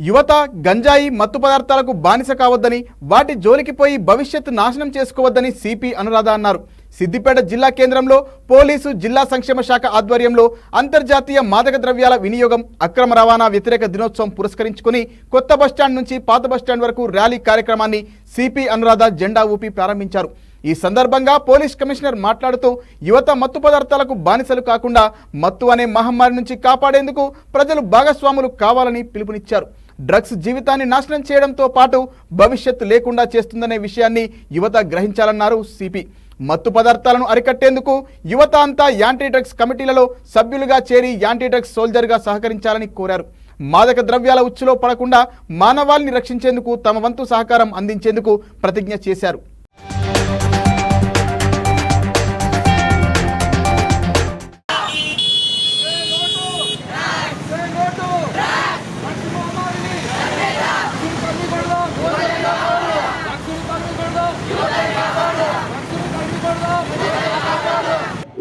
యువత గంజాయి మత్తు పదార్థాలకు బానిస కావద్దని వాటి జోలికి పోయి భవిష్యత్తు నాశనం చేసుకోవద్దని సిపి అనురాధ అన్నారు. సిద్దిపేట జిల్లా కేంద్రంలో పోలీసు జిల్లా సంక్షేమ శాఖ ఆధ్వర్యంలో అంతర్జాతీయ మాదక ద్రవ్యాల వినియోగం అక్రమ రవాణా వ్యతిరేక దినోత్సవం పురస్కరించుకుని కొత్త బస్టాండ్ నుంచి పాత బస్టాండ్ వరకు ర్యాలీ కార్యక్రమాన్ని సిపి అనురాధ జెండా ఊపి ప్రారంభించారు. ఈ సందర్భంగా పోలీస్ కమిషనర్ మాట్లాడుతూ యువత మత్తు పదార్థాలకు బానిసలు కాకుండా మత్తు అనే మహమ్మారి నుంచి కాపాడేందుకు ప్రజలు భాగస్వాములు కావాలని పిలుపునిచ్చారు. డ్రగ్స్ జీవితాన్ని నాశనం చేయడంతో పాటు భవిష్యత్తు లేకుండా చేస్తుందనే విషయాన్ని యువత గ్రహించాలన్నారు సిపి. మత్తు పదార్థాలను అరికట్టేందుకు యువత అంతా యాంటీ డ్రగ్స్ కమిటీలలో సభ్యులుగా చేరి యాంటీ డ్రగ్స్ సోల్జర్గా సహకరించాలని కోరారు. మాదక ద్రవ్యాల ఉచ్చులో పడకుండా మానవాళిని రక్షించేందుకు తమ వంతు సహకారం అందించేందుకు ప్రతిజ్ఞ చేశారు.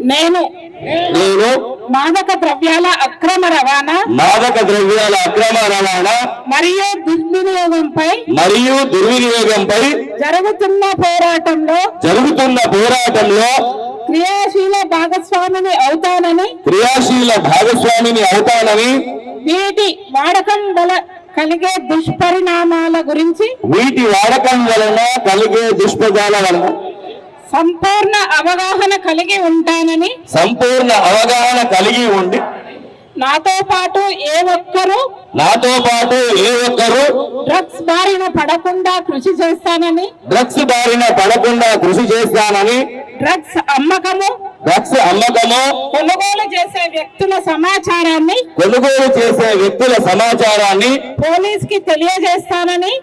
నేను మాదక ద్రవ్యాల అక్రమ రవాణా మరియు దుర్వినియోగంపై జరుగుతున్న పోరాటంలో క్రియాశీల భాగస్వామిని అవుతానని వీటి వాడకం వల్ల కలిగే దుష్పరిణామాల గురించి సంపూర్ణ అవగాహన కలిగి ఉండి నాతో పాటు ఏ ఒక్కరు డ్రగ్స్ బారిన పడకుండా కృషి చేస్తానని డ్రగ్స్ అమ్మకము కొనుగోలు చేసే వ్యక్తుల సమాచారాన్ని పోలీసుకి తెలియజేస్తానని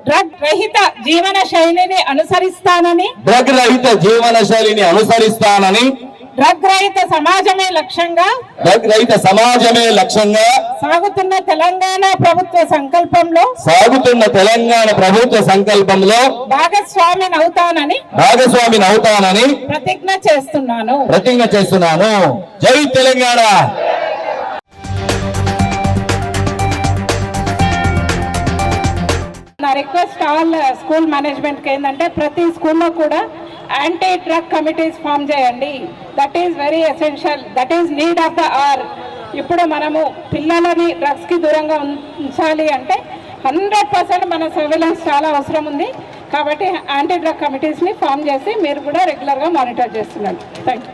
డ్రగ్ రహిత జీవన శైలిని అనుసరిస్తానని డ్రగ్ రహిత సమాజమే లక్ష్యంగా సాగుతున్న తెలంగాణ ప్రభుత్వ సంకల్పంలో భాగస్వామిని అవుతానని ప్రతిజ్ఞ చేస్తున్నాను. జై తెలంగాణ. నా రిక్వెస్ట్ ఆల్ స్కూల్ మేనేజ్మెంట్ కి ఏంటంటే ప్రతి స్కూల్లో కూడా యాంటీ డ్రగ్ కమిటీస్ ఫామ్ చేయండి. That is very essential, that is need of the hour. ఇప్పుడు మనము పిల్లలని డ్రగ్స్ కి దూరంగా ఉంచాలి అంటే 100% మన సర్వేలెన్స్ చాలా అవసరం ఉంది. కాబట్టి యాంటీ డ్రగ్ కమిటీస్ని ఫామ్ చేసి మీరు కూడా రెగ్యులర్గా మానిటర్ చేస్తున్నారు. Thank you.